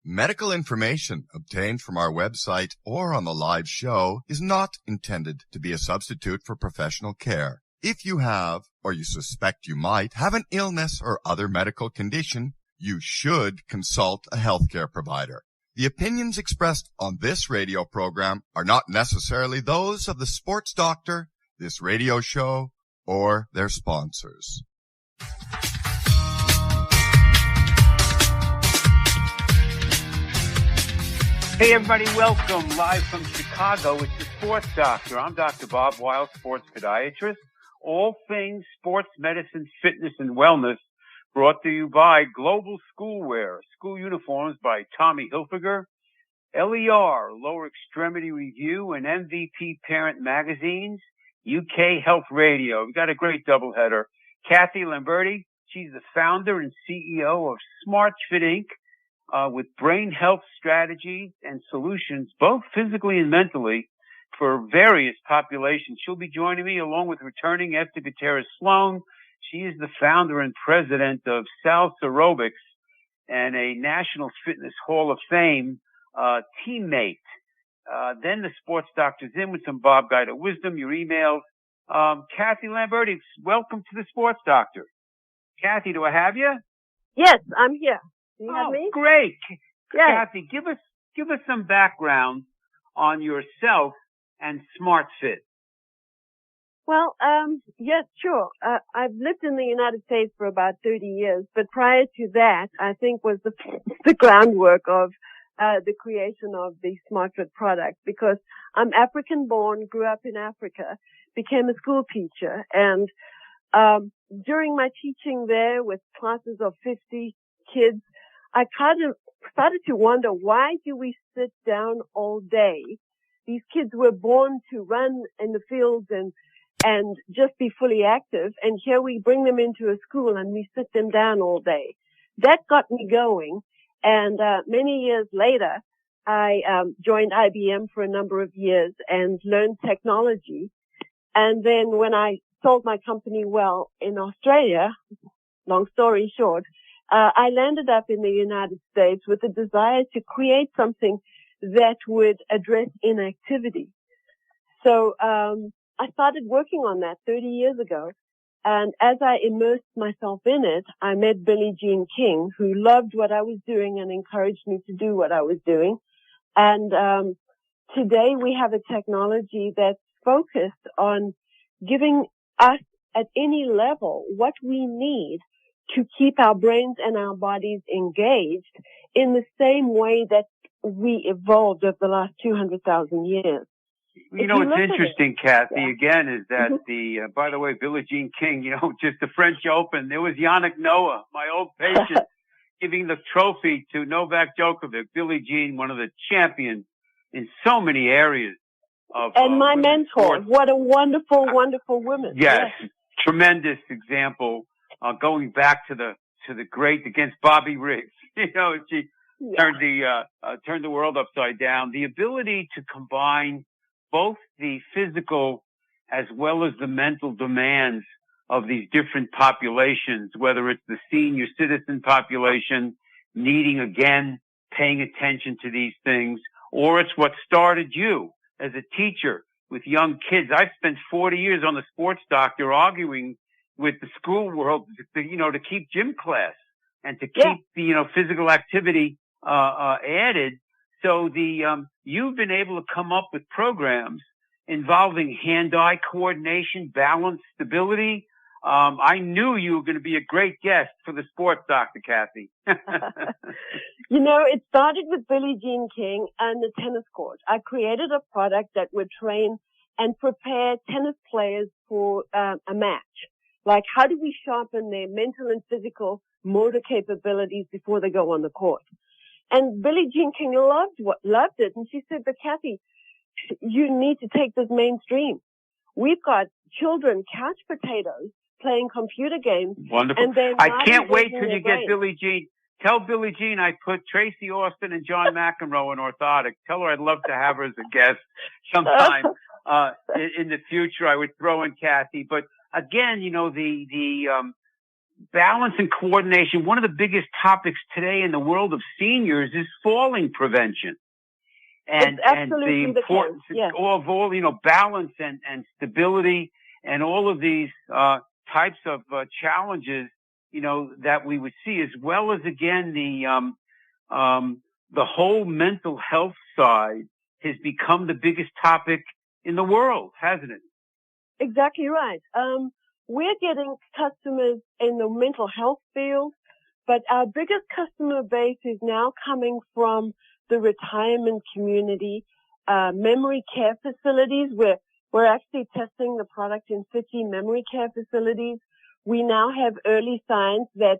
Medical information obtained from our website or on the live show is not intended to be a substitute for professional care. If you have, or you suspect you might, have an illness or other medical condition, you should consult a healthcare provider. The opinions expressed on this radio program are not necessarily those of the sports doctor, this radio show, or their sponsors. Hey everybody, welcome live from Chicago. It's the Sports Doctor. I'm Dr. Bob Weil, sports podiatrist. All things sports medicine, fitness, and wellness brought to you by Global Schoolwear, school uniforms by Tommy Hilfiger, LER, Lower Extremity Review, and MVP Parent Magazines, UK Health Radio. We've got a great doubleheader. Cathi Lamberti, she's the founder and CEO of Smartfit Inc., with brain health strategies and solutions, both physically and mentally, for various populations. She'll be joining me along with returning Esther Gutierrez Sloan. She is the founder and president of Salsarobics and a National Fitness Hall of Fame teammate. Then the Sports Doctor's in with some Bob Guida wisdom, your emails. Cathi Lamberti, welcome to the Sports Doctor. Cathi, do I have you? Yes, I'm here. Do you have me? Great. Yes. Cathi, give us some background on yourself and SmartFit. Well, yes, sure. I've lived in the United States for about 30 years, but prior to that, I think was the groundwork of the creation of the SmartFit product, because I'm African born, grew up in Africa, became a school teacher, and during my teaching there with classes of 50 kids, I kind of started to wonder, why do we sit down all day? These kids were born to run in the fields and just be fully active. And here we bring them into a school and we sit them down all day. That got me going. And, many years later, I, joined IBM for a number of years and learned technology. And then when I sold my company Weil in Australia, long story short, I landed up in the United States with a desire to create something that would address inactivity. So I started working on that 30 years ago. And as I immersed myself in it, I met Billie Jean King, who loved what I was doing and encouraged me to do what I was doing. And today we have a technology that's focused on giving us at any level what we need to keep our brains and our bodies engaged in the same way that we evolved over the last 200,000 years. You know, what's interesting, Cathi, again, is that by the way, Billie Jean King, just the French Open, there was Yannick Noah, my old patient, giving the trophy to Novak Djokovic. Billie Jean, one of the champions in so many areas of and my mentor. Sports. What a wonderful, wonderful woman. Yes. Tremendous example. Going back to the great against Bobby Riggs, she turned the world upside down. The ability to combine both the physical as well as the mental demands of these different populations, whether it's the senior citizen population needing, again, paying attention to these things, or it's what started you as a teacher with young kids. I've spent 40 years on the Sports Doctor arguing with the school world, to keep gym class and to keep the, physical activity, added. So you've been able to come up with programs involving hand-eye coordination, balance, stability. I knew you were going to be a great guest for the Sports Doctor, Cathi. It started with Billie Jean King and the tennis court. I created a product that would train and prepare tennis players for a match. Like, how do we sharpen their mental and physical motor capabilities before they go on the court? And Billie Jean King loved it. And she said, but Cathi, you need to take this mainstream. We've got children, couch potatoes, playing computer games. Wonderful. And I can't wait till you get Billie Jean. Tell Billie Jean I put Tracy Austin and John McEnroe in orthotics. Tell her I'd love to have her as a guest sometime in the future. I would throw in Cathi. But again, balance and coordination. One of the biggest topics today in the world of seniors is falling prevention. And the importance of all, balance and stability and all of these types of challenges, that we would see, as well as, again, the whole mental health side has become the biggest topic in the world, hasn't it? Exactly right. We're getting customers in the mental health field, but our biggest customer base is now coming from the retirement community, memory care facilities. We're actually testing the product in 50 memory care facilities. We now have early signs that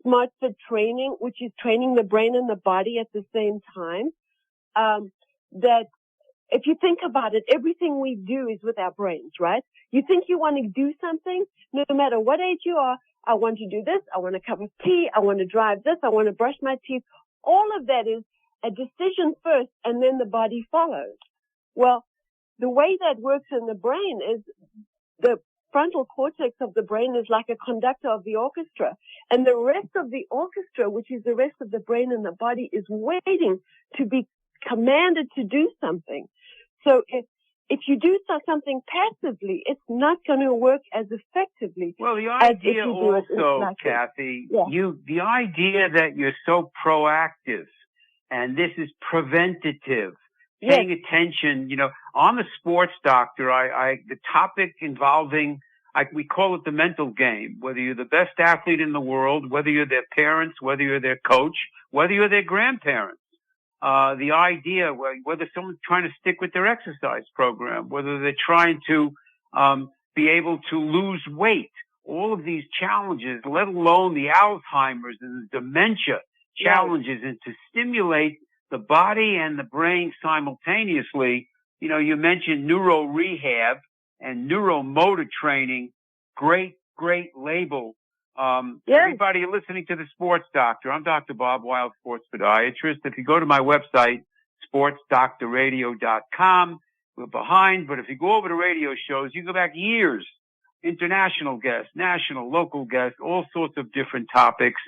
SmartFit training, which is training the brain and the body at the same time, that if you think about it, everything we do is with our brains, right? You think you want to do something, no matter what age you are. I want to do this. I want a cup of tea. I want to drive this. I want to brush my teeth. All of that is a decision first, and then the body follows. Well, the way that works in the brain is the frontal cortex of the brain is like a conductor of the orchestra, and the rest of the orchestra, which is the rest of the brain and the body, is waiting to be commanded to do something. So if you do something passively, it's not going to work as effectively. Well, the idea also, Cathi, the idea that you're so proactive, and this is preventative, paying attention. I'm a sports doctor. The topic involving, we call it the mental game. Whether you're the best athlete in the world, whether you're their parents, whether you're their coach, whether you're their grandparents. The idea, whether someone's trying to stick with their exercise program, whether they're trying to be able to lose weight, all of these challenges, let alone the Alzheimer's and the dementia challenges, and to stimulate the body and the brain simultaneously. You mentioned neuro rehab and neuromotor training. Great label. Everybody listening to the Sports Doctor, I'm Dr. Bob Weil, sports podiatrist. If you go to my website, sportsdoctorradio.com, we're behind, but if you go over to radio shows, you go back years, international guests, national, local guests, all sorts of different topics.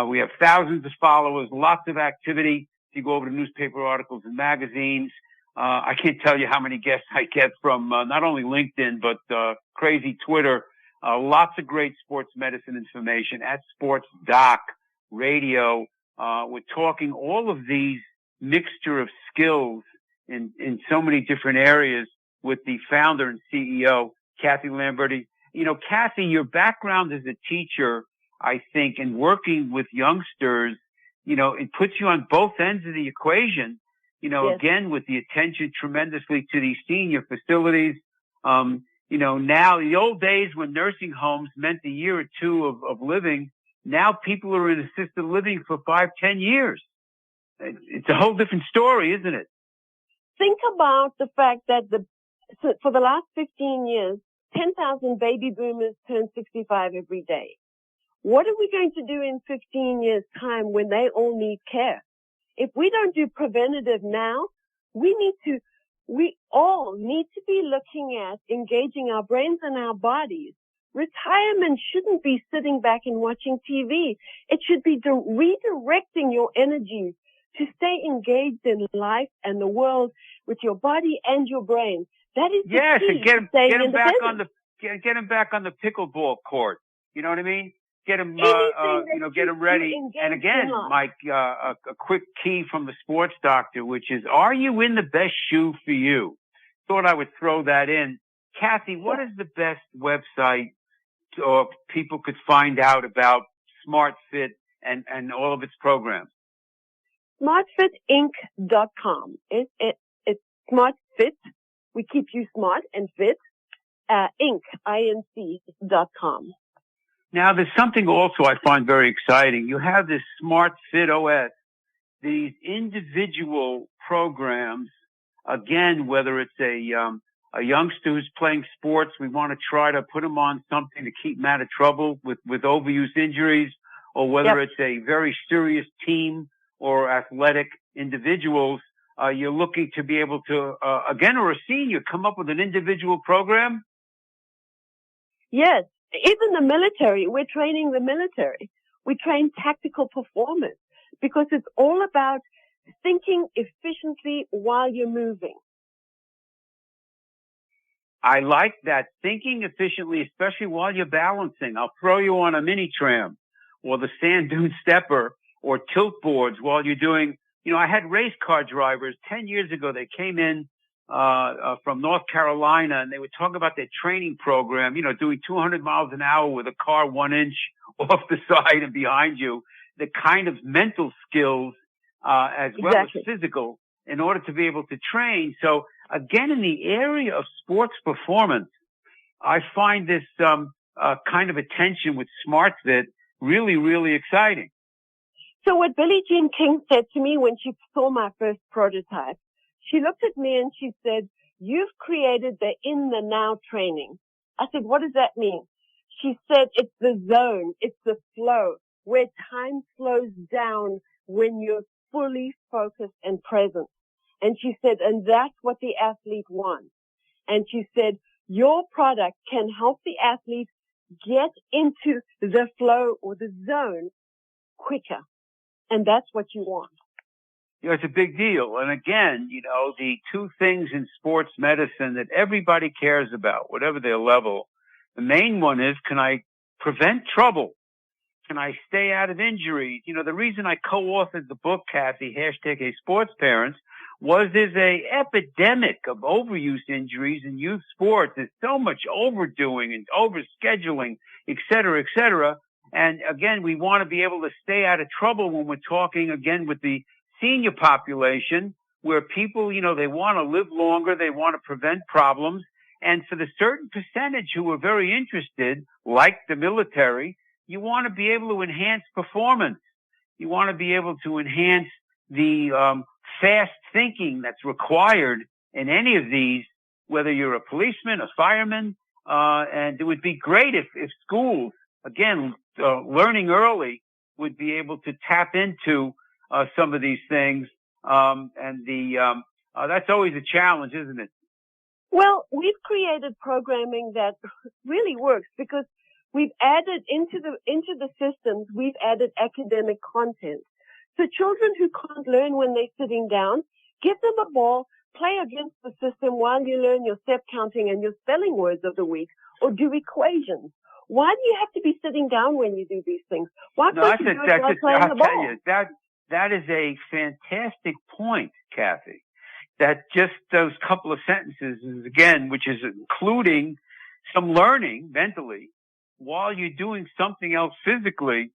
We have thousands of followers, lots of activity. If you go over to newspaper articles and magazines, I can't tell you how many guests I get from not only LinkedIn, but crazy Twitter. Lots of great sports medicine information at Sports Doc Radio. We're talking all of these mixture of skills in so many different areas with the founder and CEO, Cathi Lamberti. Cathi, your background as a teacher, I think, and working with youngsters, it puts you on both ends of the equation, again, with the attention tremendously to these senior facilities. Now the old days when nursing homes meant a year or two of living, now people are in assisted living for 5-10 years. It's a whole different story, isn't it? Think about the fact that for the last 15 years, 10,000 baby boomers turn 65 every day. What are we going to do in 15 years' time when they all need care? If we don't do preventative now, we all need to be looking at engaging our brains and our bodies. Retirement shouldn't be sitting back and watching TV. It should be redirecting your energies to stay engaged in life and the world with your body and your brain. That is the key and get him back on the pickleball court. You know what I mean? Get him, get him ready. And again, Mike, a quick key from the Sports Doctor, which is, are you in the best shoe for you? Thought I would throw that in. Cathi, what is the best website or people could find out about SmartFit and all of its programs? SmartFitInc.com. It's SmartFit. We keep you smart and fit. Inc. INC.com. Now, there's something also I find very exciting. You have this SmartFit OS, these individual programs. Again, whether it's a youngster who's playing sports, we want to try to put him on something to keep him out of trouble with overuse injuries, or whether it's a very serious team or athletic individuals, you're looking to be able to, again, or a senior, come up with an individual program? Yes. Even the military, we're training the military. We train tactical performance because it's all about thinking efficiently while you're moving. I like that, thinking efficiently, especially while you're balancing. I'll throw you on a mini tram or the sand dune stepper or tilt boards while you're doing, I had race car drivers 10 years ago. They came in from North Carolina, and they would talk about their training program, doing 200 miles an hour with a car 1 inch off the side and behind you, the kind of mental skills as well as physical in order to be able to train. So again, in the area of sports performance, I find this kind of attention with SmartFit really, really exciting. So what Billie Jean King said to me when she saw my first prototype, she looked at me and she said, "You've created the in the now training." I said, "What does that mean?" She said, "It's the zone. It's the flow where time slows down when you're fully focused and present." And she said, and that's what the athlete wants. And she said, your product can help the athlete get into the flow or the zone quicker. And that's what you want. It's a big deal. And again, the two things in sports medicine that everybody cares about, whatever their level, the main one is, can I prevent trouble? Can I stay out of injuries? The reason I co-authored the book, Cathi, #ASportsParents, was there's a epidemic of overuse injuries in youth sports. There's so much overdoing and overscheduling, et cetera, et cetera. And again, we want to be able to stay out of trouble when we're talking again with the senior population, where people, they want to live longer. They want to prevent problems. And for the certain percentage who are very interested, like the military, you want to be able to enhance performance. You want to be able to enhance the fast thinking that's required in any of these, whether you're a policeman, a fireman, and it would be great if schools, again, learning early, would be able to tap into some of these things. That's always a challenge, isn't it? Well, we've created programming that really works because we've added into the systems, we've added academic content. So children who can't learn when they're sitting down, give them a ball, play against the system while you learn your step counting and your spelling words of the week, or do equations. Why do you have to be sitting down when you do these things? Why can't you do it while playing the ball? I'll tell you, that is a fantastic point, Cathi. That just those couple of sentences is, again, which is including some learning mentally while you're doing something else physically,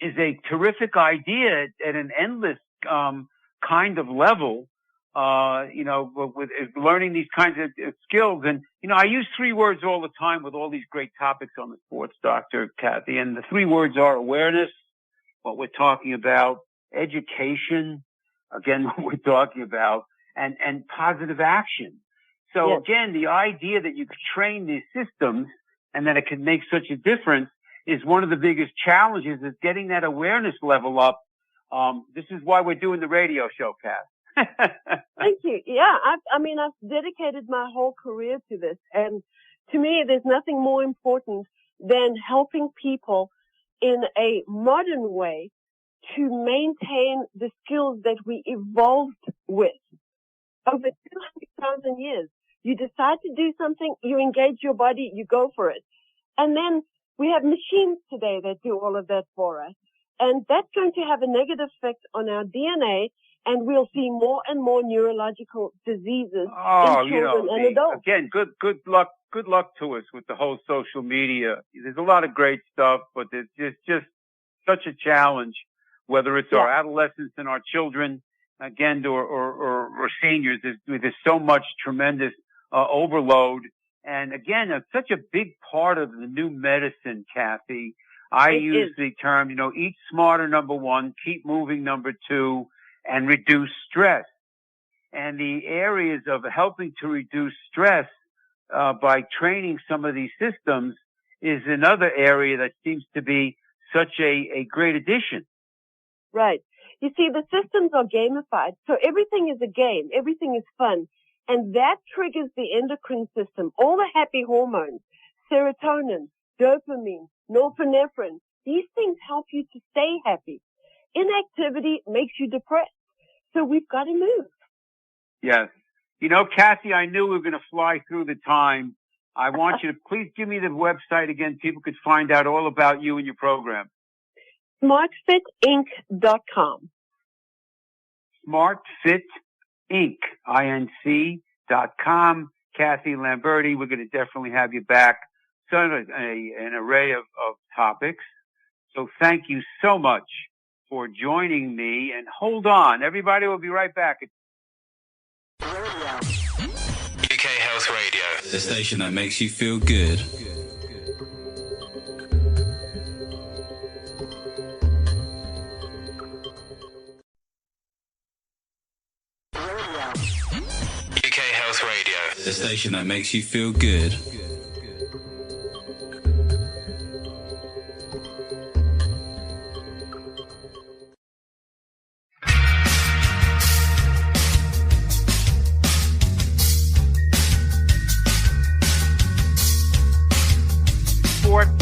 is a terrific idea at an endless kind of level, with learning these kinds of skills. And, I use 3 words all the time with all these great topics on the Sports Doctor, Cathi. And the 3 words are awareness, what we're talking about, education, again, what we're talking about, and positive action. So yes. Again, the idea that you could train these systems and that it can make such a difference is one of the biggest challenges, is getting that awareness level up. This is why we're doing the radio show, Cath. Thank you. Yeah, I've dedicated my whole career to this. And to me, there's nothing more important than helping people in a modern way to maintain the skills that we evolved with over 200,000 years. You decide to do something, you engage your body, you go for it. And then we have machines today that do all of that for us. And that's going to have a negative effect on our DNA, and we'll see more and more neurological diseases in children and adults. Again, good luck to us with the whole social media. There's a lot of great stuff, but there's just such a challenge, whether it's our adolescents and our children, again, or seniors. There's so much tremendous overload. And again, it's such a big part of the new medicine, Cathi. I use the term, eat smarter, number 1, keep moving, number 2, and reduce stress. And the areas of helping to reduce stress by training some of these systems is another area that seems to be such a great addition. Right. You see, the systems are gamified, so everything is a game, everything is fun. And that triggers the endocrine system, all the happy hormones, serotonin, dopamine, norepinephrine. These things help you to stay happy. Inactivity makes you depressed. So we've got to move. Yes. You know, Cathi, I knew we were going to fly through the time. I want you to please give me the website again. People could find out all about you and your program. SmartFitInc.com. SmartFit Inc. INC.com. Cathi Lamberti, we're going to definitely have you back. So an array of topics. So thank you so much for joining me. And hold on. Everybody will be right back. UK Health Radio, the station that makes you feel good. UK Health Radio, the station that makes you feel good.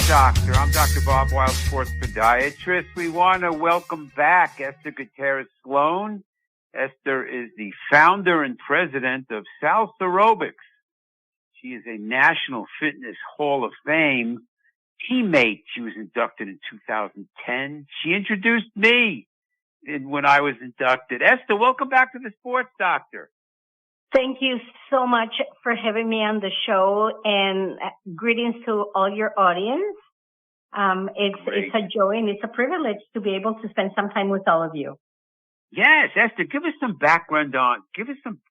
Doctor. I'm Dr. Bob Weil, sports podiatrist. We want to welcome back Esther Gutierrez Sloan. Esther is the founder and president of Salsarobics. She is a National Fitness Hall of Fame teammate. She was inducted in 2010. She introduced me when I was inducted. Esther, welcome back to the Sports Doctor. Thank you so much for having me on the show, and greetings to all your audience. It's a joy and it's a privilege to be able to spend some time with all of you. Yes, Esther, give us some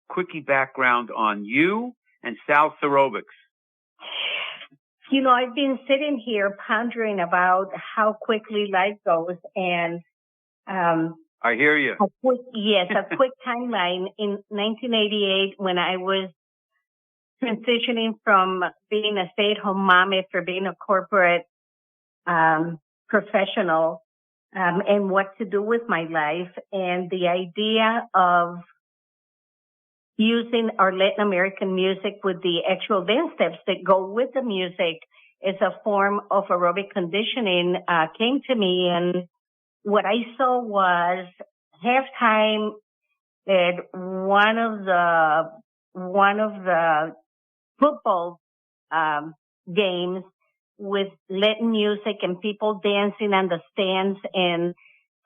quickie background on you and Salsarobics. You know, I've been sitting here pondering about how quickly life goes, and I hear you. A quick timeline. In 1988, when I was transitioning from being a stay-at-home mom after being a corporate professional, and what to do with my life, and the idea of using our Latin American music with the actual dance steps that go with the music as a form of aerobic conditioning came to me, and what I saw was halftime at one of the football games with Latin music and people dancing on the stands. And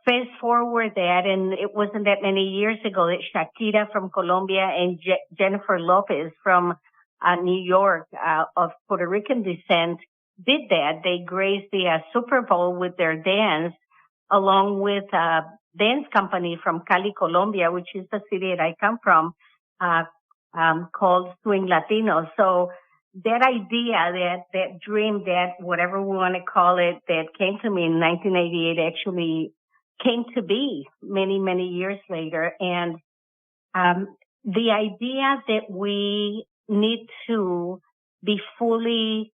fast forward that, and it wasn't that many years ago that Shakira from Colombia and Jennifer Lopez from New York of Puerto Rican descent did that. They graced the Super Bowl with their dance, along with a dance company from Cali, Colombia, which is the city that I come from, called Swing Latino. So that idea, that dream, that whatever we want to call it, that came to me in 1988 actually came to be many, many years later. And the idea that we need to be fully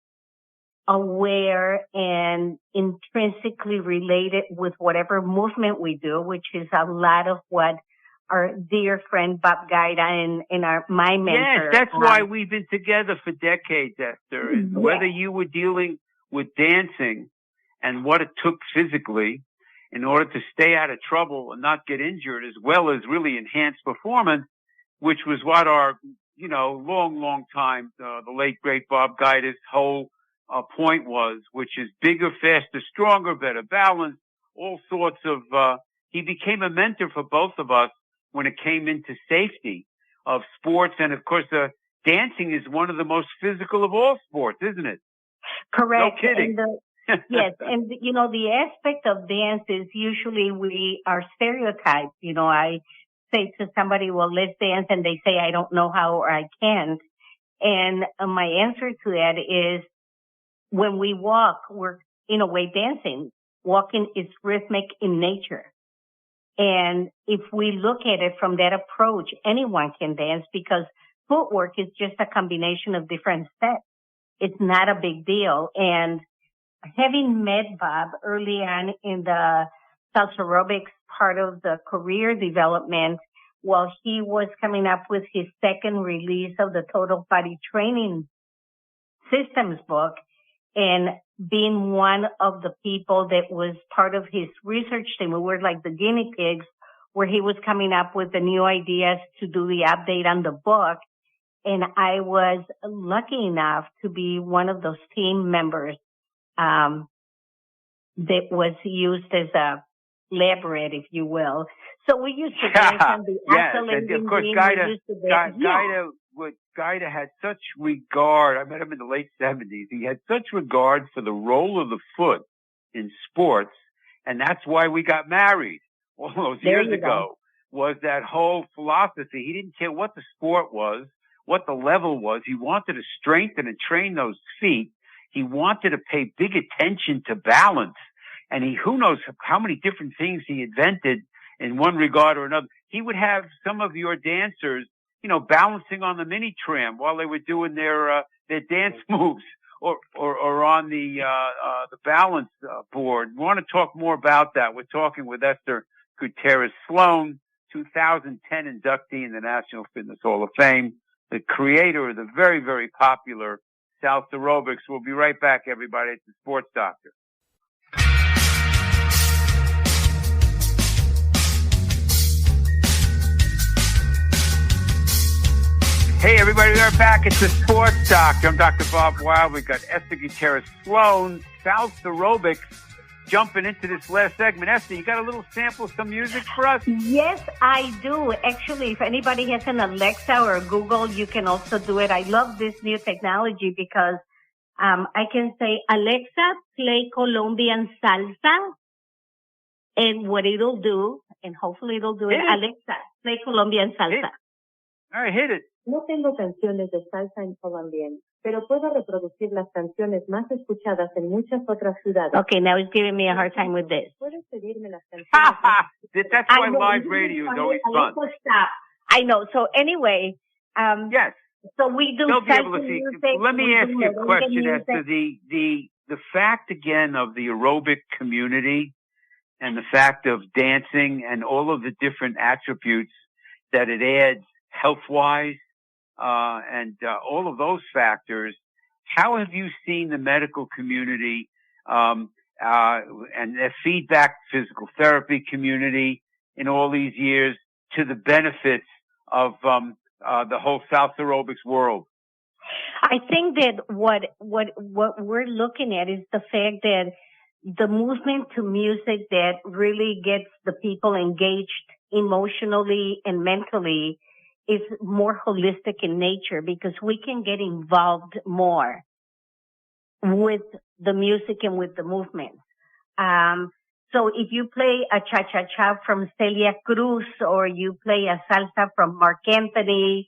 aware and intrinsically related with whatever movement we do, which is a lot of what our dear friend Bob Gaida and my mentor. Yes, that's why we've been together for decades, Esther. Yes. Whether you were dealing with dancing and what it took physically in order to stay out of trouble and not get injured, as well as really enhance performance, which was what our, long time, the late great Bob Gaida's whole point was, which is bigger, faster, stronger, better balance, all sorts of, he became a mentor for both of us when it came into safety of sports. And of course, dancing is one of the most physical of all sports, isn't it? Correct. No kidding. Yes. And, the aspect of dance is usually we are stereotyped. I say to somebody, well, let's dance. And they say, I don't know how or I can't. And my answer to that is, when we walk, we're in a way dancing. Walking is rhythmic in nature. And if we look at it from that approach, anyone can dance because footwork is just a combination of different steps. It's not a big deal. And having met Bob early on in the Salsarobics part of the career development, while he was coming up with his second release of the Total Body Training Systems book, and being one of the people that was part of his research team. We were like the guinea pigs, where he was coming up with the new ideas to do the update on the book. And I was lucky enough to be one of those team members that was used as a lab rat, if you will. So we used to dance on the of course, Gaida had such regard. I met him in the late 70s. He had such regard for the role of the foot in sports, and that's why we got married all those years ago, was that whole philosophy. He didn't care what the sport was, what the level was. He wanted to strengthen and train those feet. He wanted to pay big attention to balance. And who knows how many different things he invented in one regard or another. He would have some of your dancers, balancing on the mini tram while they were doing their dance moves or on the balance board. We want to talk more about that. We're talking with Esther Gutierrez Sloan, 2010 inductee in the National Fitness Hall of Fame, the creator of the very, very popular Salsarobics. We'll be right back, everybody. It's the Sports Doctor. Hey, everybody, we're back. It's the Sports Doctor. I'm Dr. Bob Weil. We've got Esther Gutierrez Sloan, Salsarobics, jumping into this last segment. Esther, you got a little sample of some music for us? Yes, I do. Actually, if anybody has an Alexa or a Google, you can also do it. I love this new technology because I can say, Alexa, play Colombian salsa. And what it'll do, and hopefully it'll do it, Alexa, play Colombian salsa. All right, hit it. No tengo canciones de salsa en colombiano, pero puedo reproducir las canciones más escuchadas en muchas otras ciudades. Okay, now he's giving me a hard time with this. Puedes pedirme las canciones. That's why live radio is always fun. Stop. I know. So anyway, yes. So we do salsa music. Let me ask you a question as to the fact again of the aerobic community and the fact of dancing and all of the different attributes that it adds health-wise. And all of those factors. How have you seen the medical community and the feedback physical therapy community in all these years to the benefits of the whole Salsarobics world? I think that what we're looking at is the fact that the movement to music that really gets the people engaged emotionally and mentally is more holistic in nature, because we can get involved more with the music and with the movement. So if you play a cha-cha-cha from Celia Cruz or you play a salsa from Mark Anthony,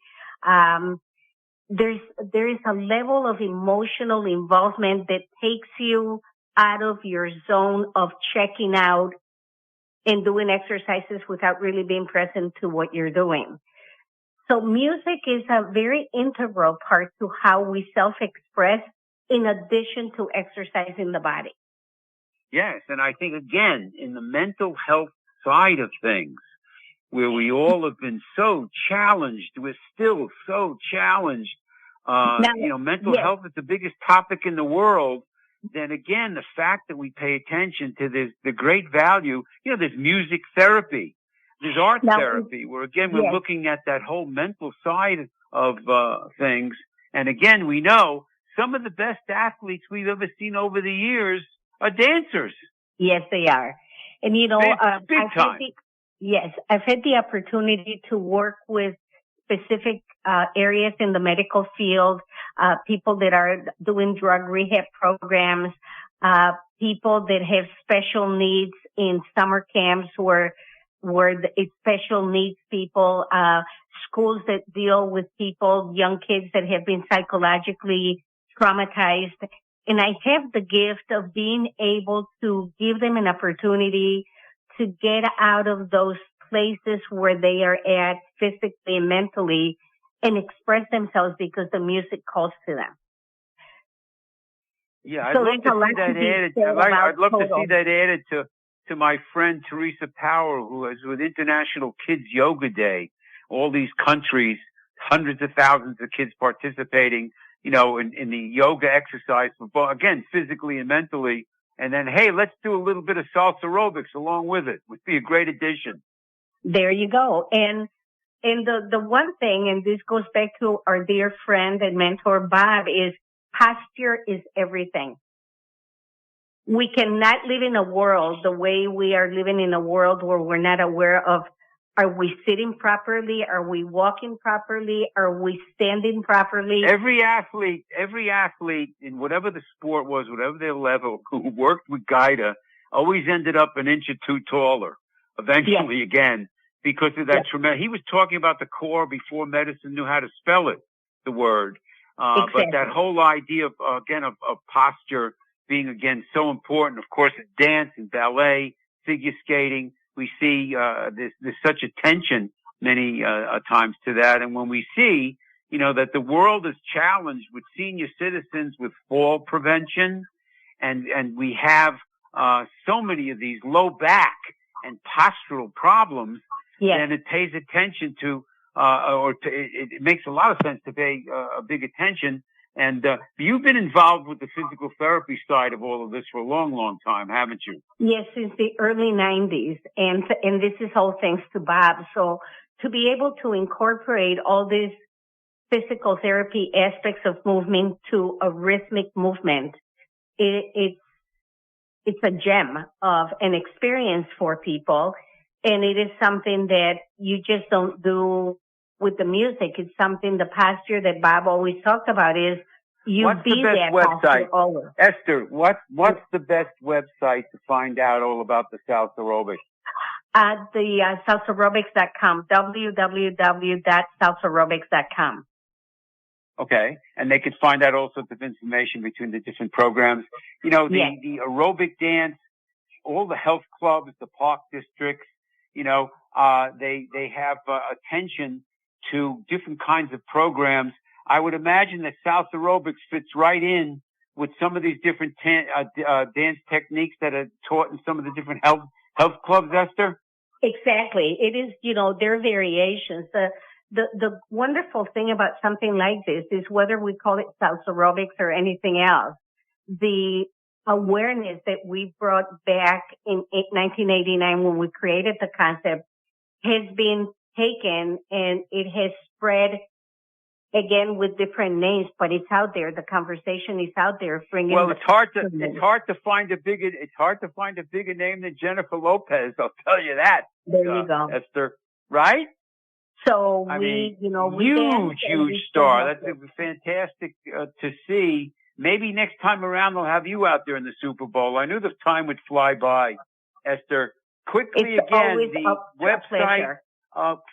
there is a level of emotional involvement that takes you out of your zone of checking out and doing exercises without really being present to what you're doing. So music is a very integral part to how we self-express in addition to exercising the body. Yes, and I think, again, in the mental health side of things, where we all have been so challenged, we're still so challenged. Mental health is the biggest topic in the world. Then again, the fact that we pay attention to the great value, there's music therapy. There's art therapy, where, again, we're looking at that whole mental side of things. And, again, we know some of the best athletes we've ever seen over the years are dancers. Yes, they are. And, big time. I've had the opportunity to work with specific areas in the medical field, people that are doing drug rehab programs, people that have special needs in summer camps where it's special needs people, schools that deal with people, young kids that have been psychologically traumatized. And I have the gift of being able to give them an opportunity to get out of those places where they are at physically and mentally and express themselves because the music calls to them. Yeah, I'd love to see that added. I'd love to see that added to my friend Teresa Power, who is with International Kids Yoga Day. All these countries, hundreds of thousands of kids participating. in the yoga exercise, again, physically and mentally. And then, hey, let's do a little bit of Salsarobics along with it. Would be a great addition. There you go. And the one thing, and this goes back to our dear friend and mentor, Bob, is posture is everything. We cannot live in a world the way we are living in a world where we're not aware of, are we sitting properly? Are we walking properly? Are we standing properly? Every athlete in whatever the sport was, whatever their level, who worked with Gaida, always ended up an inch or two taller eventually again because of that tremendous. He was talking about the core before medicine knew how to spell it, the word. Exactly. But that whole idea of posture being, again, so important. Of course, in dance and ballet, figure skating, we see there's such attention many times to that. And when we see, that the world is challenged with senior citizens with fall prevention, and we have so many of these low back and postural problems, then it pays attention to, it makes a lot of sense to pay a big attention. And you've been involved with the physical therapy side of all of this for a long, long time, haven't you? Yes, since the early 90s. And this is all thanks to Bob. So to be able to incorporate all these physical therapy aspects of movement to a rhythmic movement, it's a gem of an experience for people. And it is something that you just don't do with the music. It's something, the posture that Bob always talked about is what's the best website? Esther, what's the best website to find out all about the Salsarobics? The Salsarobics.com, www.salsarobics.com. Okay. And they could find out all sorts of information between the different programs. The aerobic dance, all the health clubs, the park districts, they have attention to different kinds of programs. I would imagine that Salsarobics fits right in with some of these different dance techniques that are taught in some of the different health clubs, Esther? Exactly. It is, there are variations. The wonderful thing about something like this is whether we call it Salsarobics or anything else, the awareness that we brought back in 1989 when we created the concept has been taken and it has spread again with different names, but it's out there. The conversation is out there. Well, it's hard to find a bigger name than Jennifer Lopez. I'll tell you that. There you go, Esther. Right? So huge star. That's fantastic to see. Maybe next time around they'll have you out there in the Super Bowl. I knew the time would fly by, Esther. Quickly it's again, the website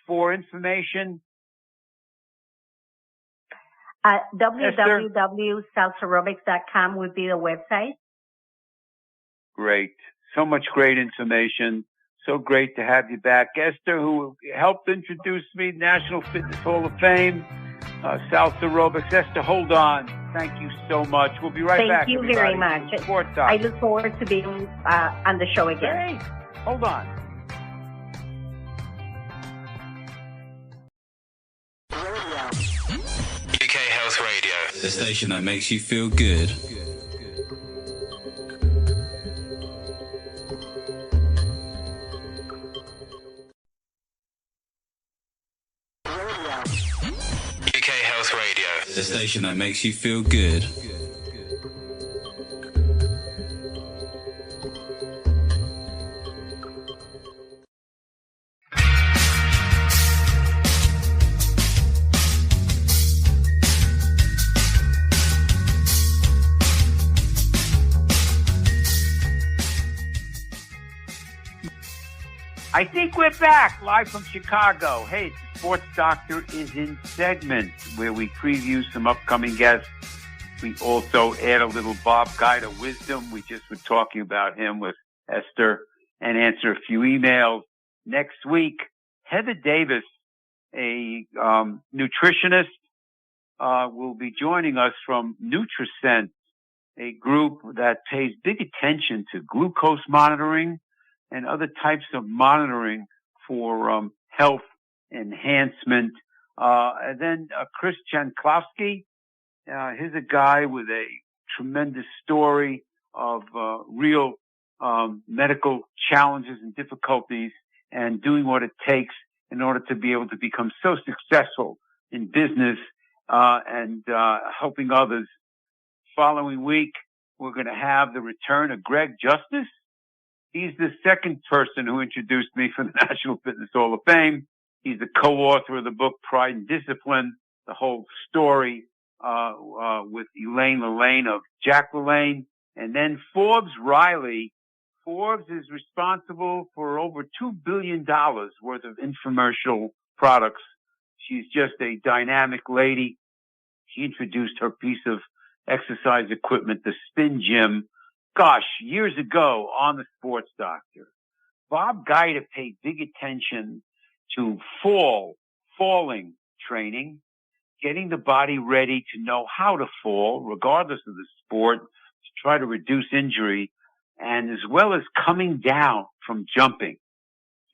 for information. www.salsarobics.com would be the website. Great. So much great information. So great to have you back. Esther, who helped introduce me to National Fitness Hall of Fame, Salsarobics. Esther, hold on. Thank you so much. We'll be right back. Thank you very much. I look forward to being on the show again. Hey, hold on. UK Health Radio, the station that makes you feel good. UK Health Radio, the station that makes you feel good. I think we're back live from Chicago. Hey, the Sports Doctor is in segment where we preview some upcoming guests. We also add a little Bob Gaida wisdom. We just were talking about him with Esther and answer a few emails. Next week, Heather Davis, a nutritionist, will be joining us from NutriSense, a group that pays big attention to glucose monitoring and other types of monitoring for health enhancement. And then Chris Jankowski, Here's a guy with a tremendous story of real medical challenges and difficulties, and doing what it takes in order to be able to become so successful in business and helping others. Following week, we're going to have the return of Greg Justice. He's the second person who introduced me for the National Fitness Hall of Fame. He's the co-author of the book Pride and Discipline, the whole story with Elaine Lane of Jack LaLanne. And then Forbes Riley. Forbes is responsible for over $2 billion worth of infomercial products. She's just a dynamic lady. She introduced her piece of exercise equipment, the Spin Gym, years ago on the Sports Doctor. Bob Guida paid big attention to falling training, getting the body ready to know how to fall, regardless of the sport, to try to reduce injury, and as well as coming down from jumping.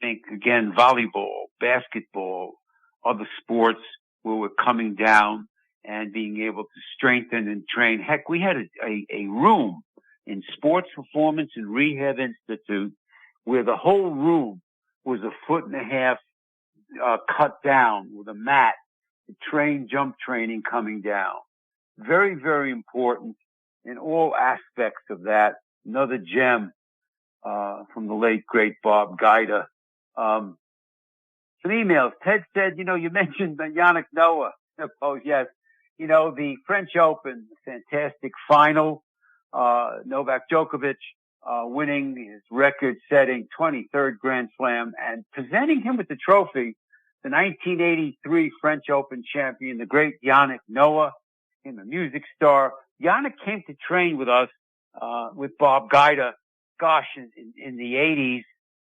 Think, again, volleyball, basketball, other sports where we're coming down and being able to strengthen and train. Heck, we had a room in Sports Performance and Rehab Institute where the whole room was 1.5 feet cut down with a mat to train jump training coming down. Very, very important in all aspects of that. Another gem from the late, great Bob Guida. Some emails. Ted said, you mentioned Yannick Noah. Oh, yes. The French Open, fantastic final. Novak Djokovic winning his record-setting 23rd Grand Slam and presenting him with the trophy, the 1983 French Open champion, the great Yannick Noah, him a music star. Yannick came to train with us, with Bob Guida, in the 80s.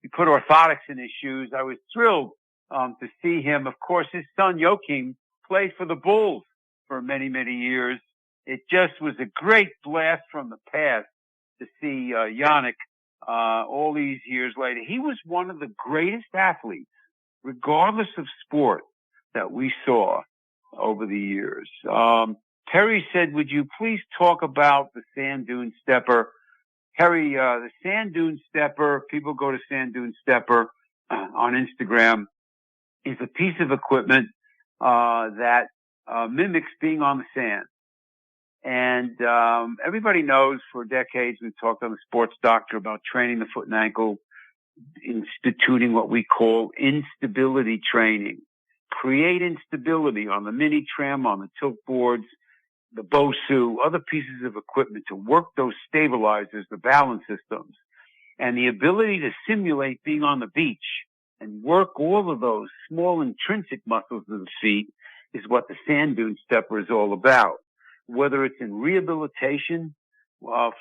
We put orthotics in his shoes. I was thrilled to see him. Of course, his son Joachim played for the Bulls for many, many years. It just was a great blast from the past to see Yannick all these years later. He was one of the greatest athletes, regardless of sport, that we saw over the years. Perry said, would you please talk about the Sand Dune Stepper? Perry, the Sand Dune Stepper, people go to Sand Dune Stepper on Instagram, is a piece of equipment that mimics being on the sand. And everybody knows for decades we've talked on the Sports Doctor about training the foot and ankle, instituting what we call instability training. Create instability on the mini tram, on the tilt boards, the BOSU, other pieces of equipment to work those stabilizers, the balance systems, and the ability to simulate being on the beach and work all of those small intrinsic muscles of the feet is what the Sand Dune Stepper is all about. Whether it's in rehabilitation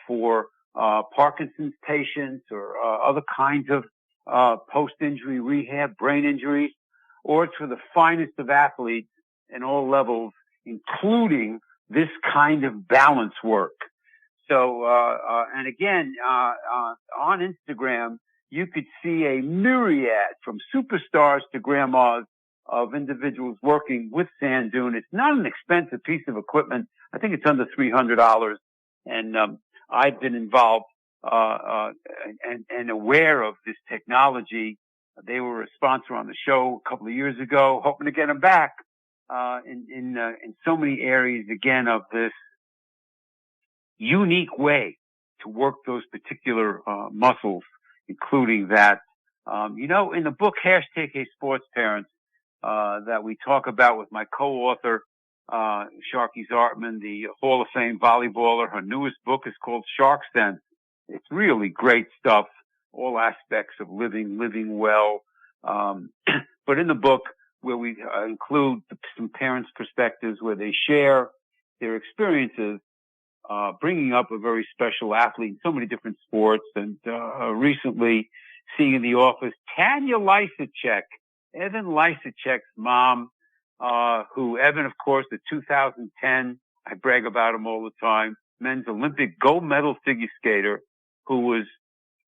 for Parkinson's patients or other kinds of post-injury rehab, brain injuries, or it's for the finest of athletes in all levels, including this kind of balance work. So, and again, on Instagram, you could see a myriad from superstars to grandmas of individuals working with Sand Dune. It's not an expensive piece of equipment. I think it's under $300. And I've been involved and aware of this technology. They were a sponsor on the show a couple of years ago, hoping to get them back in so many areas, again, of this unique way to work those particular muscles, including that. In the book, #HeySportsParents, that we talk about with my co-author, Sharky Zartman, the Hall of Fame volleyballer. Her newest book is called Shark Sense. It's really great stuff, all aspects of living well. But in the book, where we include some parents' perspectives, where they share their experiences, bringing up a very special athlete in so many different sports. And recently, seeing in the office Tanya Lysacek, Evan Lysacek's mom, who Evan, of course, the 2010, I brag about him all the time, men's Olympic gold medal figure skater, who was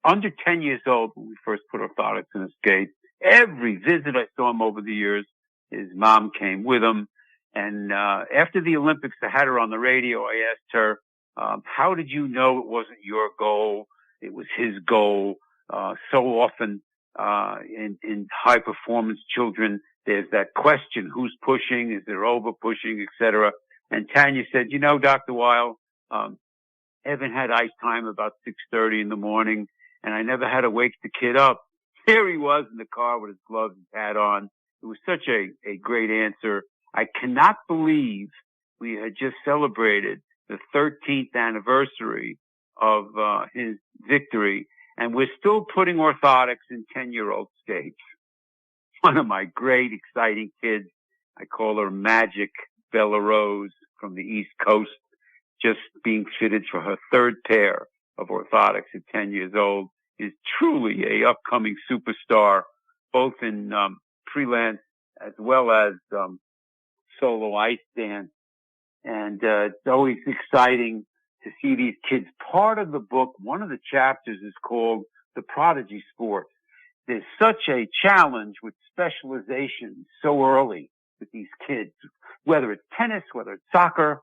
under 10 years old when we first put orthotics in his skate. Every visit I saw him over the years, his mom came with him. And after the Olympics, I had her on the radio. I asked her, how did you know it wasn't your goal? It was his goal. So often in high performance children, there's that question: who's pushing? Is there over pushing, etc.? And Tanya said, Dr. Weil, Evan had ice time about 6:30 in the morning, and I never had to wake the kid up. Here he was in the car with his gloves and hat on. It was such a great answer. I cannot believe we had just celebrated the 13th anniversary of his victory, and we're still putting orthotics in 10-year-old skates. One of my great, exciting kids, I call her Magic Bella Rose from the East Coast, just being fitted for her third pair of orthotics at 10 years old, is truly a upcoming superstar, both in freelance as well as solo ice dance. And it's always exciting to see these kids. Part of the book, one of the chapters is called The Prodigy Sports. There's such a challenge with specialization so early with these kids, whether it's tennis, whether it's soccer,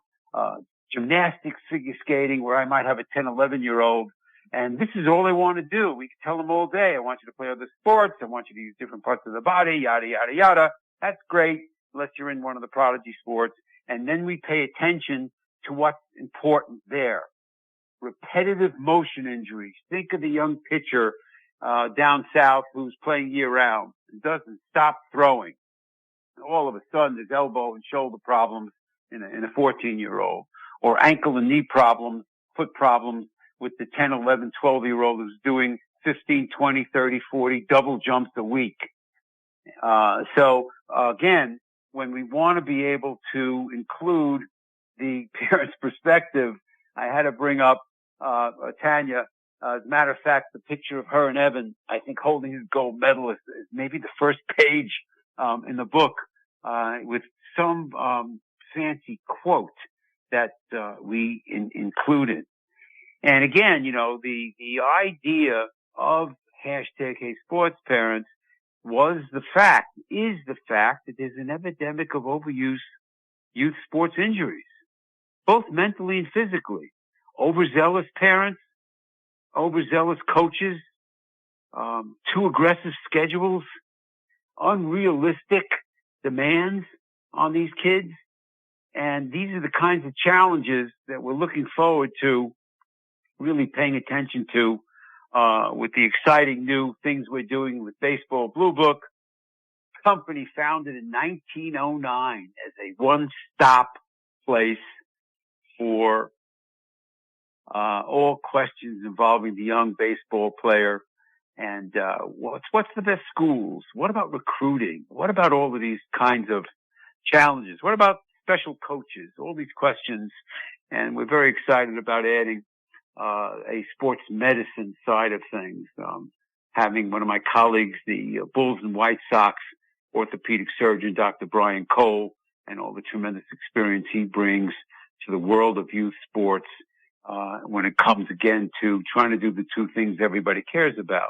gymnastics, figure skating, where I might have a 10, 11-year-old. And this is all they want to do. We can tell them all day, I want you to play other sports. I want you to use different parts of the body, yada, yada, yada. That's great, unless you're in one of the prodigy sports. And then we pay attention to what's important there. Repetitive motion injuries. Think of the young pitcher down south who's playing year-round and doesn't stop throwing. All of a sudden, there's elbow and shoulder problems in a 14-year-old, or ankle and knee problems, foot problems with the 10, 11, 12-year-old who's doing 15, 20, 30, 40 double jumps a week. So again, when we want to be able to include the parent's perspective, I had to bring up Tanya. As a matter of fact, the picture of her and Evan, I think, holding his gold medalist, is maybe the first page in the book, with some fancy quote that we included. And again, the idea of hashtag Hey Sports Parents is the fact that there's an epidemic of overuse youth sports injuries, both mentally and physically. Overzealous parents, overzealous coaches, too aggressive schedules, unrealistic demands on these kids. And these are the kinds of challenges that we're looking forward to really paying attention to with the exciting new things we're doing with Baseball Blue Book, company founded in 1909 as a one-stop place for all questions involving the young baseball player. And what's the best schools? What about recruiting? What about all of these kinds of challenges? What about special coaches? All these questions. And we're very excited about adding a sports medicine side of things. Having one of my colleagues, the Bulls and White Sox orthopedic surgeon, Dr. Brian Cole, and all the tremendous experience he brings to the world of youth sports when it comes again to trying to do the two things everybody cares about.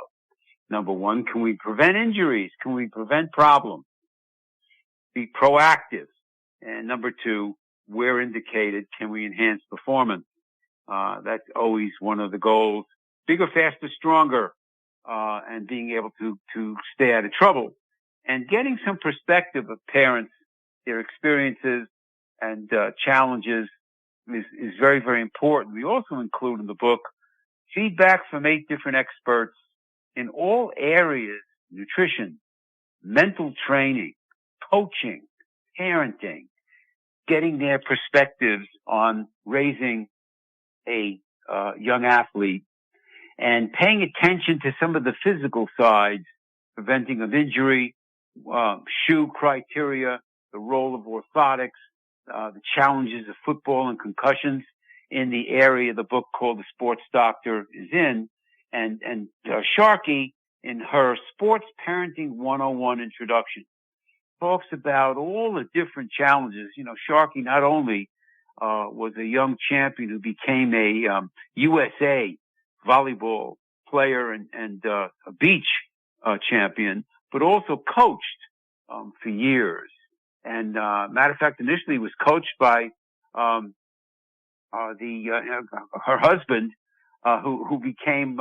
Number one, can we prevent injuries? Can we prevent problems? Be proactive. And number two, where indicated, can we enhance performance? That's always one of the goals. Bigger, faster, stronger, and being able to stay out of trouble. And getting some perspective of parents, their experiences and challenges is very, very important. We also include in the book feedback from 8 different experts in all areas: nutrition, mental training, coaching, parenting, getting their perspectives on raising a young athlete, and paying attention to some of the physical sides, preventing of injury, shoe criteria, the role of orthotics, the challenges of football and concussions in the area the book called The Sports Doctor is in. And Sharkey, in her Sports Parenting 101 introduction, talks about all the different challenges. Sharkey not only was a young champion who became a USA volleyball player and a beach champion, but also coached for years And matter of fact, initially was coached by her husband, who became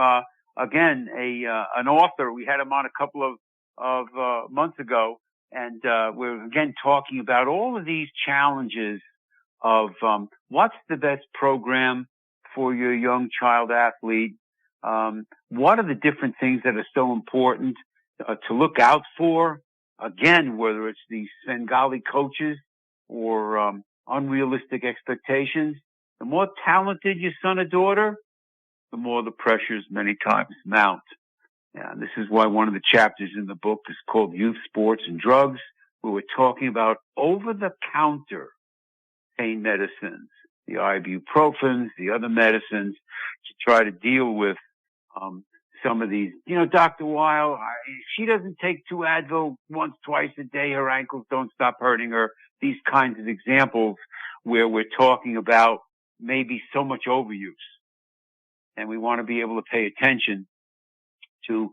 again an author. We had him on a couple of months ago, and we're again talking about all of these challenges of what's the best program for your young child athlete. What are the different things that are so important to look out for? Again, whether it's these Svengali coaches or unrealistic expectations. The more talented your son or daughter, the more the pressures many times mount. And this is why one of the chapters in the book is called Youth Sports and Drugs, where we're talking about over-the-counter pain medicines, the ibuprofens, the other medicines, to try to deal with some of these. You know, Dr. Weil, she doesn't take 2 Advil once, twice a day. Her ankles don't stop hurting her. These kinds of examples where we're talking about maybe so much overuse. And we want to be able to pay attention to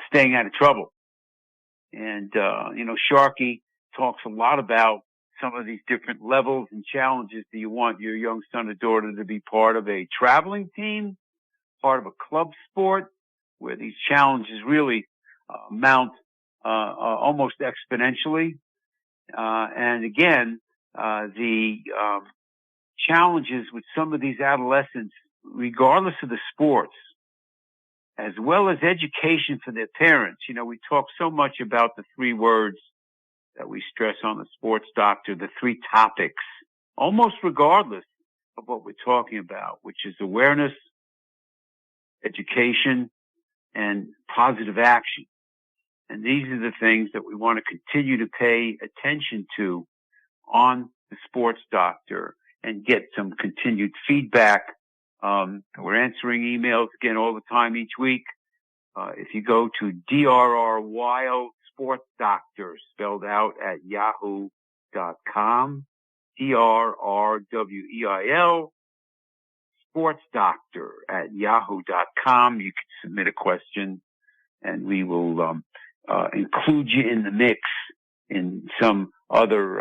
staying out of trouble. And, Sharkey talks a lot about some of these different levels and challenges. Do you want your young son or daughter to be part of a traveling team, part of a club sport, where these challenges really mount almost exponentially? And again, the challenges with some of these adolescents, regardless of the sports, as well as education for their parents. You know, we talk so much about the 3 words that we stress on the Sports Doctor, the 3 topics, almost regardless of what we're talking about, which is awareness, education, and positive action. And these are the things that we want to continue to pay attention to on the Sports Doctor and get some continued feedback. We're answering emails again all the time each week. If you go to DRR Sports Doctor, spelled out at yahoo.com, DRRWEIL, Sports Doctor at yahoo.com. You can submit a question and we will include you in the mix in some other,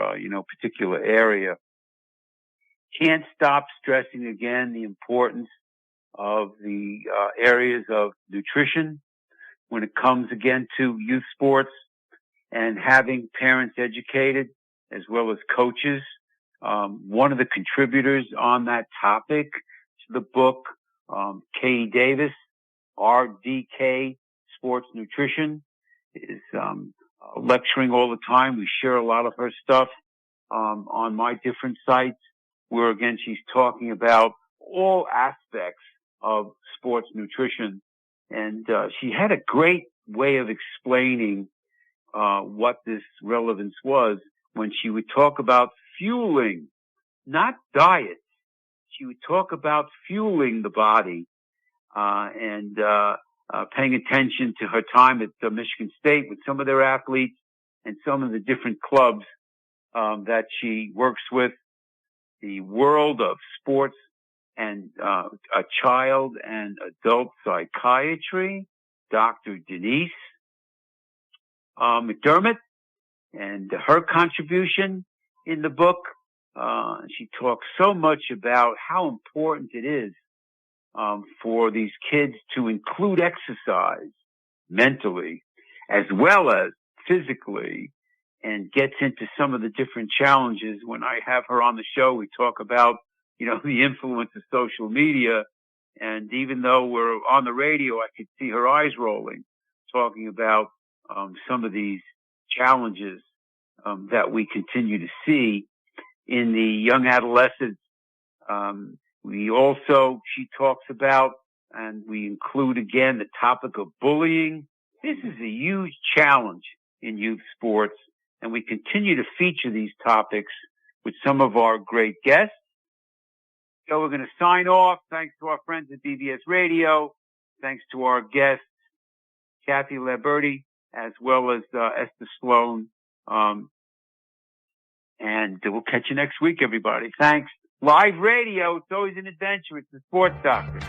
particular area. Can't stop stressing again the importance of the areas of nutrition when it comes again to youth sports, and having parents educated as well as coaches. One of the contributors on that topic to the book, Katie Davis, RDK Sports Nutrition, is lecturing all the time. We share a lot of her stuff on my different sites, where again she's talking about all aspects of sports nutrition. And she had a great way of explaining what this relevance was when she would talk about fueling, not diet. She would talk about fueling the body and paying attention to her time at Michigan State with some of their athletes and some of the different clubs that she works with. The world of sports and a child and adult psychiatry, Dr. Denise McDermott, and her contribution in the book. She talks so much about how important it is for these kids to include exercise mentally as well as physically, and gets into some of the different challenges. When I have her on the show, we talk about, the influence of social media. And even though we're on the radio, I could see her eyes rolling, talking about some of these challenges that we continue to see in the young adolescents. She talks about, and we include again, the topic of bullying. This is a huge challenge in youth sports, and we continue to feature these topics with some of our great guests. So we're going to sign off. Thanks to our friends at BBS Radio. Thanks to our guests, Cathi Lamberti, as well as Esther Sloan. And we'll catch you next week, everybody. Thanks. Live radio, it's always an adventure. It's the Sports Doctor.